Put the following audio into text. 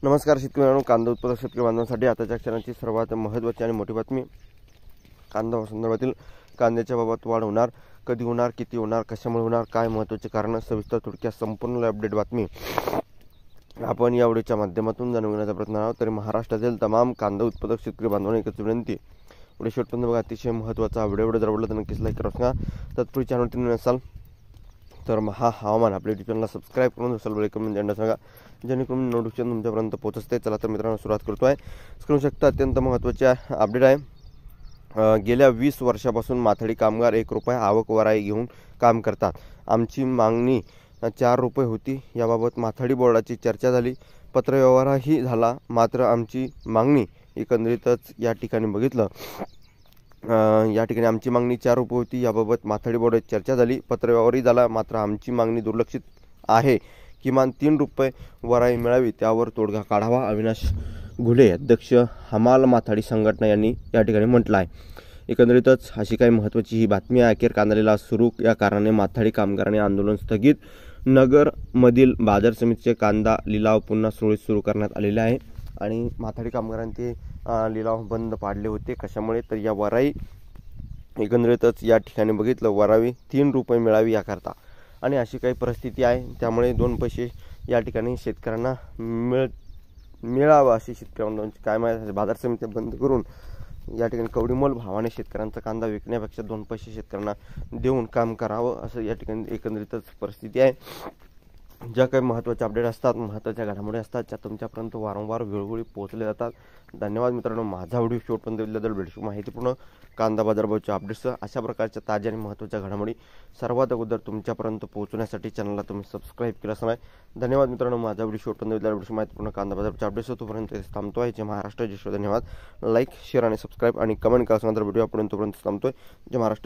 नमस्कार शेतकरी मित्रांनो, कांदा उत्पादक शेतकरी बांधवांसाठी आताच्या क्षणाची सर्वात महत्त्वाची आणि मोठी बातमी. कांदा संदर्भातील कांद्याच्या बाबत वाढ होणार, कधी होणार, किती होणार, कशामुळे होणार, काय महत्त्वाचे कारण, सविस्तर थोडक्यात संपूर्ण अपडेट बातमी आपण या व्हिडिओच्या माध्यमातून जाणून घेण्याचा प्रयत्न आहोत. तरी महाराष्ट्रातील तमाम कांदा उत्पादक शेतकरी बांधवांना एकच विनंती, व्हिडिओ शेवटपर्यंत बघा. अतिशय महत्त्वाचा व्हिडिओ जर आवडला तर नक्कीच लाईक करा सांगा. तत्पूर्वी चॅनलवरती नवीन असाल तर हा हवामान आपल्या यूट्यूब चॅनलला सबस्क्राईब करून असाल वेळ करून एंड सांगा, जेणेकरून नोटिफिकेशन तुमच्यापर्यंत पोहोचते. चला तर मित्रांनो सुरुवात करतो आहे. स्क्रीन शकता अत्यंत महत्त्वाचे अपडेट आहे. गेल्या 20 वर्षापासून माथाडी कामगार 1 रुपया आवक वराई घेऊन काम करतात. आमची मागणी 4 रुपये होती. याबाबत माथाडी बोर्डाची चर्चा झाली, पत्रव्यवहारही झाला. मात्र आमची मागणी एकंदरीतच या ठिकाणी बघितलं आमची मागणी 4 रुपये होती. याबाबत माथाडी बोर्डात चर्चा झाली, पत्रव्यवहारही झाला. मात्र आमची मागणी दुर्लक्षित आहे. किमान 3 रुपये वराई मिळावी, त्यावर तोडगा काढावा. अविनाश घुले, अध्यक्ष हमाल माथाडी संघटना, यांनी या ठिकाणी म्हटलं आहे. एकंदरीतच अशी काही महत्त्वाची ही बातमी आहे. अखेर कांदा लिलाव सुरू. या कारणाने माथाडी कामगारांनी आंदोलन स्थगित. नगरमधील बाजार समितीचे कांदा लिलाव पुन्हा सुरळीत सुरू करण्यात आलेले आहे. आणि माथाडी कामगारांनी ते लिलाव बंद पाडले होते. कशामुळे तर या वराई एकंदरीतच या ठिकाणी बघितलं, वरावी 3 रुपये मिळावी याकरता. आणि अशी काही परिस्थिती आहे, त्यामुळे 2 पैसे या ठिकाणी शेतकऱ्यांना मिळावं अशी शेतकऱ्यांची काय माहिती. बाजार समिती बंद करून या ठिकाणी कवडीमोल भावाने शेतकऱ्यांचा कांदा विकण्यापेक्षा 2 पैसे शेतकऱ्यांना देऊन काम करावं असं या ठिकाणी एकंदरीतच परिस्थिती आहे. ज्या काही महत्त्वाचे अपडेट असतात, महत्त्वाच्या घडामोडी असतात, त्या तुमच्यापर्यंत वारंवार वेळोवेळी पोहोचले जातात. धन्यवाद मित्रांनो. माझा व्हिडिओ शेवटपर्यंत बघितल्याबद्दल भेटू माहितीपूर्ण कांदा बाजारभावाच्या अपडेट्स, अशा प्रकारच्या ताज्या आणि महत्त्वाच्या घडामोडी सर्वात अगोदर तुमच्यापर्यंत पोहोचण्यासाठी चॅनलला तुम्ही सबस्क्राईब केलं असं नाही. धन्यवाद मित्रांनो. माझा व्हिडिओ शेवटपर्यंत बघितल्याबद्दल माहितीपूर्ण कांदा बाजारच्या अपडेट्स तोपर्यंत थांबतोय. जय महाराष्ट्र, जय श्री. धन्यवाद. लाईक, शेअर आणि सबस्क्राईब आणि कमेंट करा. व्हिडिओ आपण तोपर्यंत थांबतोय. जय महाराष्ट्र.